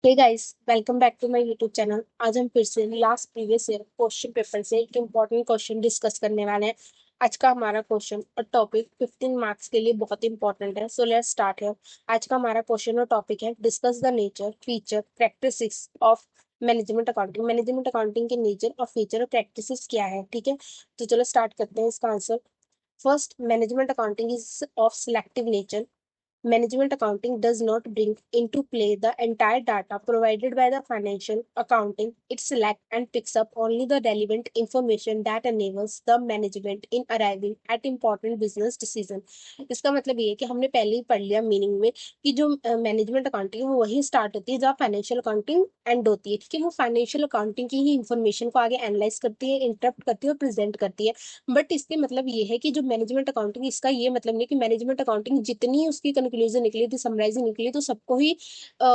Hey guys, welcome back to my YouTube channel. आज हम फिर से last previous year question paper से एक इम्पॉर्टेंट क्वेश्चन डिस्कस करने वाले हैं। आज का हमारा क्वेश्चन और टॉपिक 15 मार्क्स के लिए बहुत इंपॉर्टेंट है। So let's start here. आज का हमारा क्वेश्चन और टॉपिक है discuss the nature feature practices of management accounting. Management accounting के नेचर और फीचर और प्रैक्टिसेस क्या है, ठीक है। तो चलो स्टार्ट करते हैं इसका answer. First, management accounting is of selective nature. Management accounting does not bring into play the entire data provided by the financial accounting. It selects and picks up only the relevant information that enables the management in arriving at important business decision. इसका मतलब ये है कि हमने पहले ही पढ़ लिया meaning में कि जो मैनेजमेंट अकाउंटिंग है वो वही स्टार्ट होती है जहाँ फाइनेंशियल अकाउंटिंग एंड होती है, ठीक है। वो फाइनेंशियल अकाउंटिंग की ही इंफॉर्मेशन को आगे एनालाइज करती है, इंटरप्ट करती है और प्रेजेंट करती है। बट इसके मतलब ये है कि जो मैनेजमेंट अकाउंटिंग, इसका ये मतलब नहीं कि मैनेजमेंट अकाउंटिंग जितनी उसकी कंक्लूजन निकली थी, समराइजिंग निकली, तो सबको ही अ,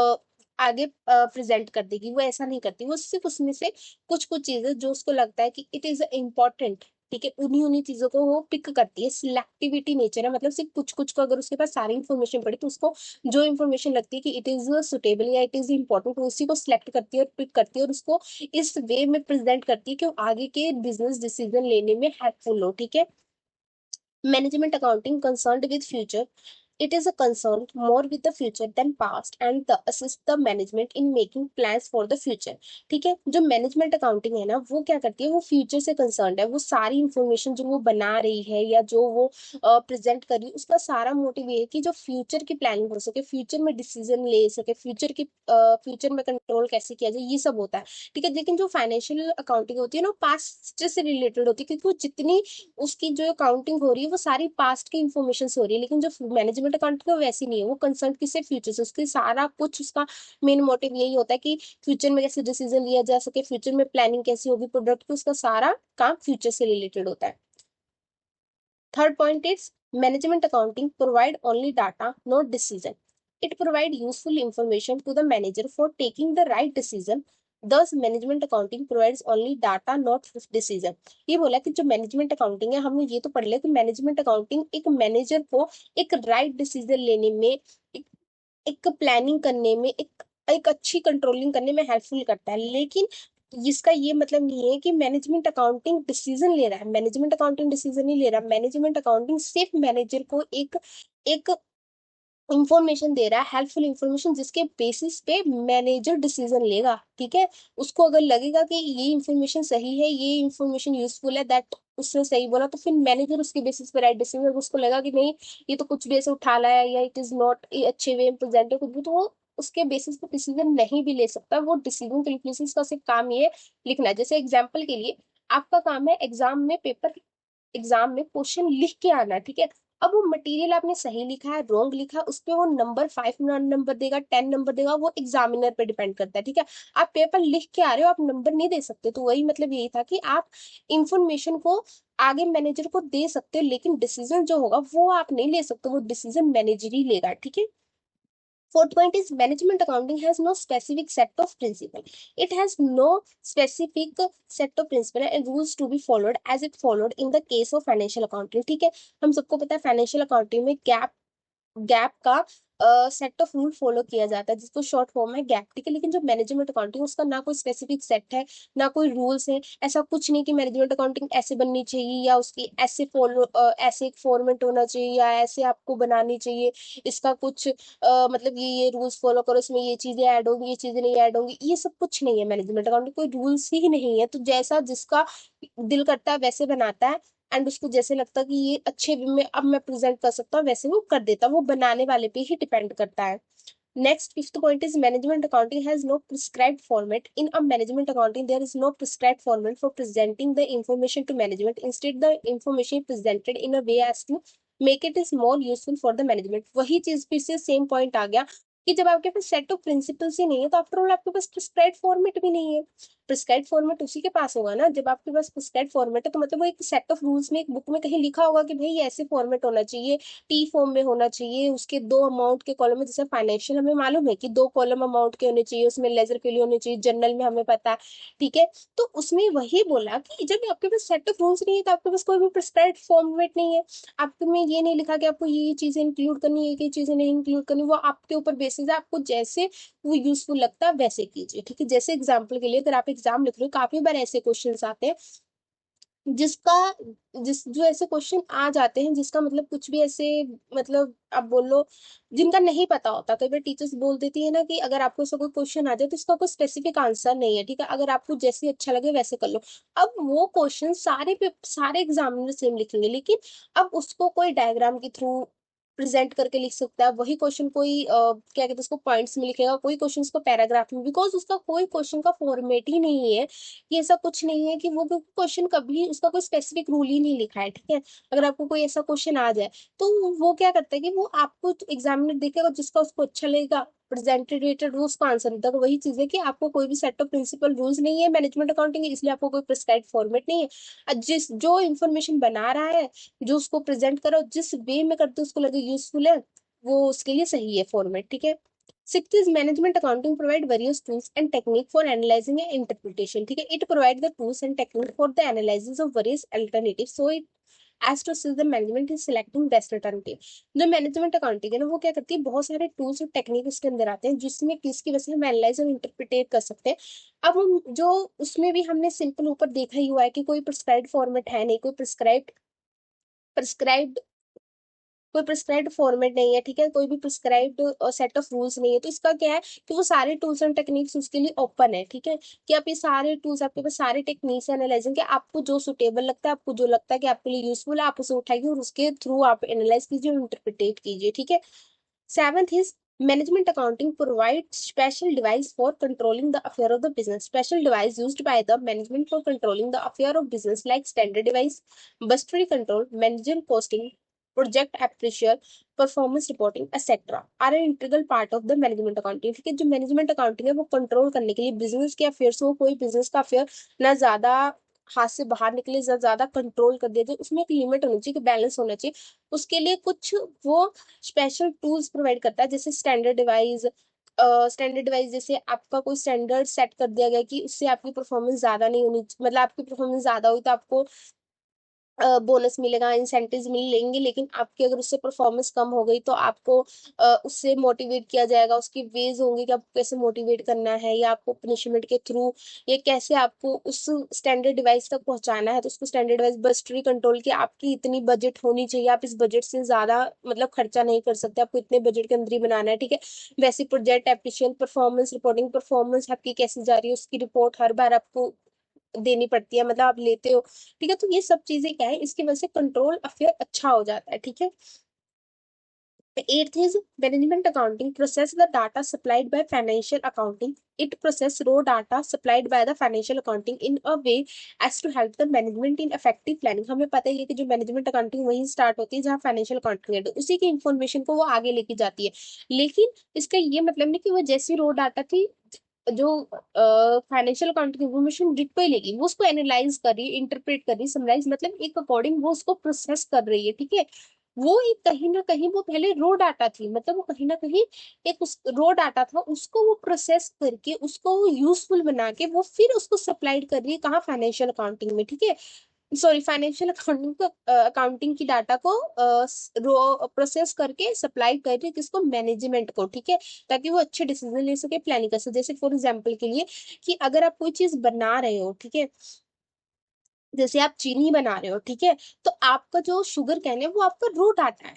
आगे प्रेजेंट कर देगी। वो ऐसा नहीं करती। वो सिर्फ उसमें से कुछ कुछ चीजें जो उसको लगता है कि इट इज इम्पोर्टेंट, ठीक है, उन्हीं उन्हीं चीजों को वो पिक करती है। सिलेक्टिविटी नेचर है, मतलब सिर्फ कुछ कुछ को, अगर उसके पास सारी इन्फॉर्मेशन पड़ी तो उसको जो इन्फॉर्मेशन लगती है कि इट इज सुटेबल या इट इज इम्पोर्टेंट, उसी को सिलेक्ट करती है और पिक करती है और उसको इस वे में प्रेजेंट करती है कि वो आगे के बिजनेस डिसीजन लेने में हेल्पफुल हो, ठीक है। Management accounting concerned with future. It is a concerned more with the future than past and the assist the management in making plans for the future. ठीक है। जो मैनेजमेंट अकाउंटिंग है ना, वो क्या करती है, वो फ्यूचर से कंसर्न्ड है। वो सारी इंफॉर्मेशन जो वो बना रही है या जो वो प्रेजेंट कर रही है, उसका सारा मोटिव ये है कि जो फ्यूचर की प्लानिंग हो सके, फ्यूचर में डिसीजन ले सके, फ्यूचर में कंट्रोल कैसे किया जाए, ये सब होता है, ठीक है। लेकिन जो फाइनेंशियल अकाउंटिंग होती है ना, पास्ट से रिलेटेड होती है, क्योंकि वो जितनी उसकी जो अकाउंटिंग हो रही है वो सारी पास्ट की इंफॉर्मेशन से हो रही है। लेकिन जो मैनेजमेंट अकाउंटिंग है वैसी नहीं है। वो कंसर्न किससे, फ्यूचर से। उसकी सारा कुछ, उसका मेन मोटिव यही होता है कि फ्यूचर में कैसे डिसीजन लिया जा सके, फ्यूचर में प्लानिंग कैसी होगी प्रोडक्ट की, उसका सारा काम फ्यूचर से रिलेटेड होता है। Third point is management accounting provide only data, not decision. It provide useful information to the manager for taking the right decision. Thus, management accounting provides only data, not decision. ये बोला कि जो management accounting है, हमने ये तो पढ़ लिया कि मैनेजमेंट अकाउंटिंग एक मैनेजर को एक राइट डिसीजन लेने में, एक, एक प्लानिंग करने में, एक अच्छी कंट्रोलिंग करने में हेल्पफुल करता है। लेकिन इसका ये मतलब नहीं है कि मैनेजमेंट अकाउंटिंग डिसीजन ले रहा है। मैनेजमेंट अकाउंटिंग डिसीजन नहीं ले रहा। मैनेजमेंट अकाउंटिंग सिर्फ मैनेजर को एक एक इंफॉर्मेशन दे रहा है, हेल्पफुल इंफॉर्मेशन, जिसके बेसिस पे मैनेजर डिसीजन लेगा, ठीक है। उसको अगर लगेगा कि ये इंफॉर्मेशन सही है, ये इंफॉर्मेशन यूजफुल है, दैट उसने सही बोला, तो फिर मैनेजर उसके बेसिस पे राइट डिसीजन। उसको लगा कि नहीं, ये तो कुछ भी ऐसे उठा लाया या इट इज नॉट अच्छे वे में प्रेजेंट है कुछ भी, तो वो उसके बेसिस पे डिसीजन नहीं भी ले सकता। वो डिसीजन कैलकुलेशन का सिर्फ काम ये लिखना है। जैसे एग्जाम्पल के लिए, आपका काम है एग्जाम में क्वेश्चन लिख के आना, ठीक है। अब वो मटेरियल आपने सही लिखा है, रॉन्ग लिखा है, उस पे वो नंबर 5 नंबर देगा, 10 नंबर देगा, वो एग्जामिनर पे डिपेंड करता है, ठीक है। आप पेपर लिख के आ रहे हो, आप नंबर नहीं दे सकते। तो वही मतलब यही था कि आप इंफॉर्मेशन को आगे मैनेजर को दे सकते हो, लेकिन डिसीजन जो होगा वो आप नहीं ले सकते। वो डिसीजन मैनेजर ही लेगा, ठीक है। Fourth point is management accounting has no specific set of principle. It has no specific set of principle and rules to be followed as it followed in the case of financial accounting. ठीक है। हम सबको पता है financial accounting में gap gap का set of rule follow किया जाता है, जिसको शॉर्ट फॉर्म में गैप, ठीक है। लेकिन जो मैनेजमेंट अकाउंटिंग, उसका ना कोई स्पेसिफिक सेट है, ना कोई रूल्स है। ऐसा कुछ नहीं कि मैनेजमेंट अकाउंटिंग ऐसे बननी चाहिए या उसकी ऐसे फॉलो ऐसे एक फॉर्मेट होना चाहिए या ऐसे आपको बनानी चाहिए। इसका कुछ मतलब ये रूल्स फॉलो करो, इसमें ये चीजें ऐड होंगी, ये चीजें नहीं ऐड होंगी, ये सब कुछ नहीं है। मैनेजमेंट अकाउंटिंग कोई रूल्स ही नहीं है। तो जैसा जिसका दिल करता है वैसे बनाता है, एंड उसको जैसे लगता है कि ये अच्छे वे में अब मैं प्रेजेंट कर सकता हूँ, वैसे वो कर देता है। वो बनाने वाले पे ही डिपेंड करता है। Next, fifth point is management accounting has no prescribed format. In a management accounting, there is no prescribed format for presenting the information to management. Instead, the information is presented in a way as to make it is more useful for the management. वही चीज फिर से same point आ गया कि जब आपके पास set of principles ही नहीं है, तो आफ्टर ऑल आपके पास प्रिस्क्राइब्ड फॉर्मेट भी नहीं है। प्रिस्क्राइब्ड फॉर्मेट उसी के पास होगा ना जब आपके पास प्रिस्क्राइब्ड फॉर्मेट है। तो मतलब वो एक सेट ऑफ रूल्स में, एक बुक में कहीं लिखा होगा कि भाई ये ऐसे फॉर्मेट होना चाहिए, टी फॉर्म में होना चाहिए, उसके दो अमाउंट के कॉलम में। जैसे फाइनेंशियल हमें मालूम है कि दो कॉलम अमाउंट के होने चाहिए, उसमें लेजर के लिए होने चाहिए, जनरल में हमें पता है, ठीक है। तो उसमें वही बोला कि जब आपके पास सेट ऑफ रूल्स नहीं है, तो आपके पास कोई भी प्रिस्क्राइब्ड फॉर्मेट नहीं है। आपके में ये नहीं लिखा कि आपको ये चीजें इंक्लूड करनी है, ये चीजें नहीं इंक्लूड करनी। वो आपके ऊपर चॉइसेस है, आपको जैसे वो यूजफुल लगता है वैसे कीजिए, ठीक है। जैसे एग्जाम्पल के लिए अगर आप एग्जाम लिख रहे हो, काफी बार ऐसे क्वेश्चन आते हैं जिसका जो ऐसे क्वेश्चन आ जाते हैं जिसका मतलब कुछ भी ऐसे, मतलब आप बोल लो जिनका नहीं पता होता। कई बार टीचर्स बोल देती है ना कि अगर आपको ऐसा कोई क्वेश्चन आ जाए तो इसका कोई स्पेसिफिक आंसर नहीं है, ठीक है, अगर आपको जैसे अच्छा लगे वैसे कर लो। अब वो क्वेश्चन सारे एग्जामिनर सेम लिखेंगे, लेकिन अब उसको कोई डायग्राम के थ्रू प्रेजेंट करके लिख सकता है, वही क्वेश्चन कोई क्या कहते हैं उसको पॉइंट्स में लिखेगा, कोई क्वेश्चन उसको पैराग्राफ में, बिकॉज उसका कोई क्वेश्चन का फॉर्मेट ही नहीं है। ये ऐसा कुछ नहीं है कि वो क्वेश्चन कभी उसका कोई स्पेसिफिक रूल ही नहीं लिखा है, ठीक है। अगर आपको कोई ऐसा क्वेश्चन आ जाए तो वो क्या करता है कि वो आपको एग्जामिनर देखेगा, जिसका उसको अच्छा लगेगा प्रेजेंटेड वो उसको आंसर देता है। वही चीज है कि आपको कोई भी सेट ऑफ प्रिंसिपल रूल्स नहीं है मैनेजमेंट अकाउंटिंग, इसलिए आपको कोई प्रिस्क्राइब फॉर्मेट नहीं है। जिस जो इन्फॉर्मेशन बना रहा है, जो उसको प्रेजेंट करो, जिस वे में करते उसको लगे यूजफुल है, वो उसके लिए सही है फॉर्मेट, ठीक है। Sixth is management accounting provide various tools and technique for analyzing and interpretation, ठीक है। It provide the tools and technique for the analysis of various alternatives, so it as to assist the management in selecting best alternative। जो management accounting है ना, वो क्या करती है, बहुत सारे टूल्स और टेक्निक उसके अंदर आते हैं जिसमें किसकी वजह से हम एनालाइज और इंटरप्रिटेट कर सकते हैं। अब हम जो उसमें भी हमने सिंपल ऊपर देखा ही हुआ है कि कोई प्रिस्क्राइब्ड फॉर्मेट है नहीं, कोई प्रिस्क्राइब्ड कोई प्रिस्क्राइब्ड फॉर्मेट नहीं है, ठीक है, कोई भी प्रिस्क्राइब्ड सेट ऑफ रूल्स नहीं है। तो इसका क्या है कि वो सारे टूल्स एंड टेक्निक्स उसके लिए ओपन है, ठीक है, कि आप ये सारे टूल्स, आपके पास सारे टेक्निक्स एनालाइजिंग के, आपको जो सुटेबल लगता है, आपको जो लगता है कि आपके लिए यूजफुल है, आप उसे उठाइए और उसके थ्रू आप एनालाइज कीजिए और इंटरप्रिटेट कीजिए, ठीक है। Seventh is management accounting provides special device for controlling the affair of the business. Special device used by the management for controlling the affair of business like standard device, budgetary control, managerial costing, project appraisal, performance reporting, etc. are an integral part of the management accounting। ठीक है, जो management accounting है वो control करने के लिए business के affairs हो, कोई बिजनेस का अफेयर ना ज्यादा हाथ से बाहर निकले, ज्यादा कंट्रोल कर दिया जाए, उसमें एक लिमिट होनी चाहिए, बैलेंस होना चाहिए। उसके लिए कुछ वो स्पेशल टूल्स प्रोवाइड करता है, जैसे स्टैंडर्ड डिवाइस जैसे आपका कोई स्टैंडर्ड सेट कर दिया गया कि उससे आपकी परफॉर्मेंस ज्यादा नहीं होनी, मतलब आपकी परफॉर्मेंस ज्यादा हुई तो आपको बोनस मिलेगा, इंसेंटिव मिलेंगे, लेकिन आपकी अगर उससे परफॉर्मेंस कम हो गई तो आपको उससे मोटिवेट किया जाएगा, उसकी वेज होंगे कि आपको कैसे मोटिवेट करना है, या आपको पनिशमेंट के थ्रू, ये कैसे आपको उस स्टैंडर्ड डिवाइस तक पहुंचाना है। तो उसको स्टैंडर्ड डिवाइस बजटरी कंट्रोल की आपकी इतनी बजट होनी चाहिए, आप इस बजट से ज्यादा मतलब खर्चा नहीं कर सकते, आपको इतने बजट के अंदर ही बनाना है, ठीक है। वैसे प्रोजेक्ट एप्रिशियल परफॉर्मेंस रिपोर्टिंग, परफॉर्मेंस आपकी कैसी जा रही है उसकी रिपोर्ट हर बार आपको देनी पड़ती है, मतलब आप लेते हो, ठीक है। तो ये सब चीजें क्या है, इसकी वजह से कंट्रोल अफेयर अच्छा हो जाता है, ठीक है। Eighth is management accounting process the data supplied by financial accounting. It process raw data supplied by the financial accounting in a way as to help the management in effective planning। हमें पता ही है कि जो management accounting वहीं start होती है जहाँ financial accounting है, तो उसी की इंफॉर्मेशन को वो आगे लेके जाती है। लेकिन इसका ये मतलब नहीं कि वो जैसी रो डाटा थी, जो फाइनेंशियल अकाउंटिंग इन्फॉर्मेशन डिट्टो ही लेगी, वो उसको एनालाइज कर रही है, इंटरप्रेट कर रही है, समराइज मतलब एक अकॉर्डिंग वो उसको प्रोसेस कर रही है, ठीक है। वो एक कहीं ना कहीं वो पहले रो डाटा थी, मतलब वो कहीं ना कहीं एक उस रो डाटा था, उसको वो प्रोसेस करके उसको वो यूजफुल बना के वो फिर उसको सप्लाइड कर रही है कहाँ, फाइनेंशियल अकाउंटिंग में, ठीक है। सॉरी, फाइनेंशियल अकाउंटिंग को अकाउंटिंग की डाटा को रो प्रोसेस करके सप्लाई कर रही है किसको, मैनेजमेंट को, ठीक है, ताकि वो अच्छे डिसीजन ले सके, प्लानिंग कर सके। जैसे फॉर एग्जाम्पल के लिए कि अगर आप कोई चीज बना रहे हो, ठीक है, जैसे आप चीनी बना रहे हो, ठीक है, तो आपका जो शुगर कैन है वो आपका रो डाटा है,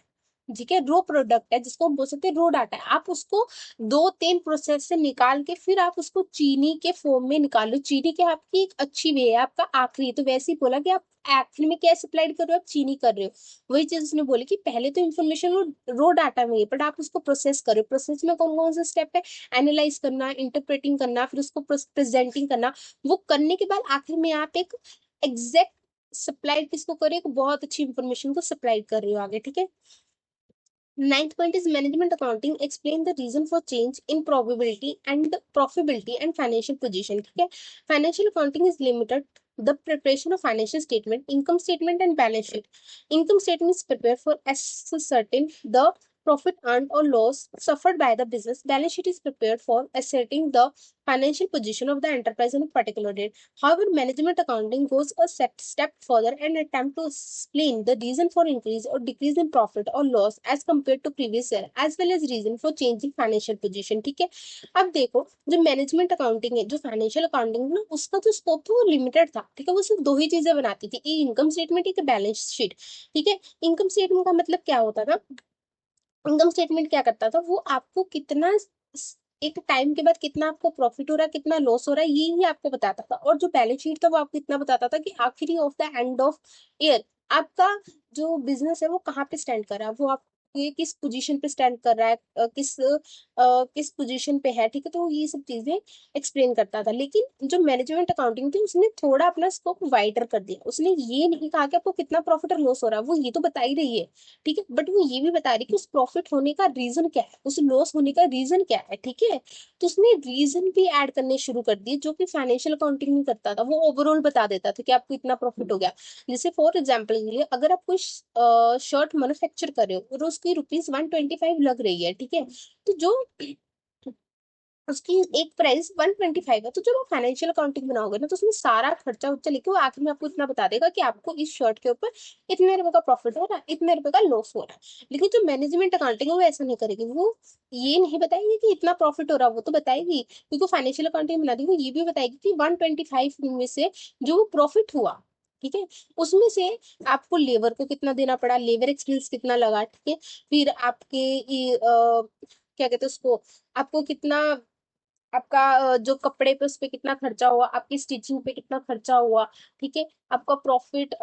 ठीक है, रो प्रोडक्ट है जिसको हम बोल सकते हैं रो डाटा है। आप उसको दो तीन प्रोसेस से निकाल के फिर आप उसको चीनी के फॉर्म में निकालो, चीनी के आपकी एक अच्छी वे है, आपका आखिरी, तो वैसे ही बोला कि आप आखिर में क्या सप्लाइड कर रहे हो, आप चीनी कर रहे हो। वही चीज उसने बोली कि पहले तो इन्फॉर्मेशन रो डाटा में है, बट आप उसको प्रोसेस कर रहे हो, प्रोसेस में कौन कौन सा स्टेप है, एनालाइज करना, इंटरप्रेटिंग करना, फिर उसको प्रेजेंटिंग करना। वो करने के बाद आखिर में आप एक एग्जैक्ट सप्लाइड किसको करे, एक बहुत अच्छी इंफॉर्मेशन को सप्लाइड कर रही हो आगे, ठीक है। Ninth point is management accounting explain the reason for change in probability and profitability and financial position, ठीक है। Financial accounting is limited the preparation of financial statement, income statement and balance sheet। Income statement is prepared for ascertain the profit earned or loss suffered by the business. Balance sheet is prepared for ascertaining the financial position of the enterprise on a particular date. However, management accounting goes a step further and attempt to explain the reason for increase or decrease in profit or loss as compared to previous year, as well as reason for changing financial position. ठीक है, अब देखो जो management accounting है, जो financial accounting है ना, उसका जो स्कोप था वो लिमिटेड था। ठीक है, वो सिर्फ दो ही चीजें बनाती थी, एक इनकम स्टेटमेंट, एक बैलेंस शीट। ठीक है, इनकम स्टेटमेंट का मतलब क्या होता था, इनकम स्टेटमेंट क्या करता था, वो आपको कितना एक टाइम के बाद कितना आपको प्रॉफिट हो रहा है, कितना लॉस हो रहा है, ये ही आपको बताता था। और जो बैलेंस शीट था वो आपको इतना बताता था कि आखिरी of the end of year आपका जो बिजनेस है वो कहाँ पे स्टैंड कर रहा है, वो आप ये किस पोजीशन पे स्टैंड कर रहा है, किस पोजीशन पे है। ठीक है, तो ये सब चीजें एक्सप्लेन करता था। लेकिन जो मैनेजमेंट अकाउंटिंग थी उसने थोड़ा अपना स्कोप वाइडर कर दिया। उसने ये नहीं कहा कि आपको कितना प्रॉफिट और लॉस हो रहा है, वो ये तो बता ही रही है। ठीक है, बट वो ये भी बता रही कि उस प्रॉफिट होने का रीजन क्या है, उस लॉस होने का रीजन क्या है। ठीक है, तो उसने रीजन भी ऐड करने शुरू कर दिए जो कि फाइनेंशियल अकाउंटिंग नहीं करता था। वो ओवरऑल बता देता था कि आपको इतना प्रॉफिट हो गया। जैसे फॉर एग्जाम्पल के लिए, अगर आप कोई शर्ट मैन्युफैक्चर कर रहे हो और उसकी ₹125 लग रही है, ठीक है, तो जो उसकी एक प्राइस 125 है, तो जब आप फाइनेंशियल अकाउंटिंग बनाओगे ना, तो उसमें सारा खर्चा उर्चा लेके वो आखिर में आपको इतना बता देगा कि आपको इस शर्ट के ऊपर इतने रुपए का प्रॉफिट हो रहा है, इतने रुपए का लॉस हो रहा है। लेकिन जो मैनेजमेंट अकाउंटिंग है वो ऐसा नहीं करेगी। वो ये नहीं बताएगी कि इतना प्रॉफिट हो रहा है, वो तो बताएगी क्योंकि फाइनेंशियल अकाउंटिंग बना दी, वो ये भी बताएगी कि 125 में से जो प्रॉफिट हुआ, ठीक है, उसमें से आपको लेबर को कितना देना पड़ा, लेबर एक्सपेंस कितना लगा। ठीक है, फिर आपके क्या कहते हैं उसको, आपको कितना, आपका जो कपड़े पे उस पे कितना खर्चा हुआ, आपकी स्टिचिंग पे कितना खर्चा हुआ। ठीक है, आपका प्रॉफिट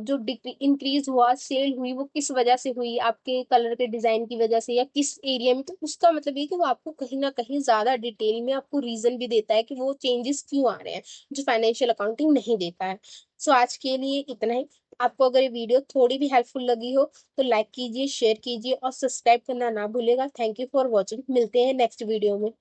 जो इंक्रीज हुआ, सेल हुई, वो किस वजह से हुई, आपके कलर के डिजाइन की वजह से या किस एरिया में। तो उसका मतलब ये कि वो आपको कहीं ना कहीं ज्यादा डिटेल में आपको रीजन भी देता है कि वो चेंजेस क्यों आ रहे हैं, जो फाइनेंशियल अकाउंटिंग नहीं देता है। सो आज के लिए इतना ही। आपको अगर ये वीडियो थोड़ी भी हेल्पफुल लगी हो तो लाइक कीजिए, शेयर कीजिए और सब्सक्राइब करना ना भूलेगा। थैंक यू फॉर वॉचिंग, मिलते हैं नेक्स्ट वीडियो में।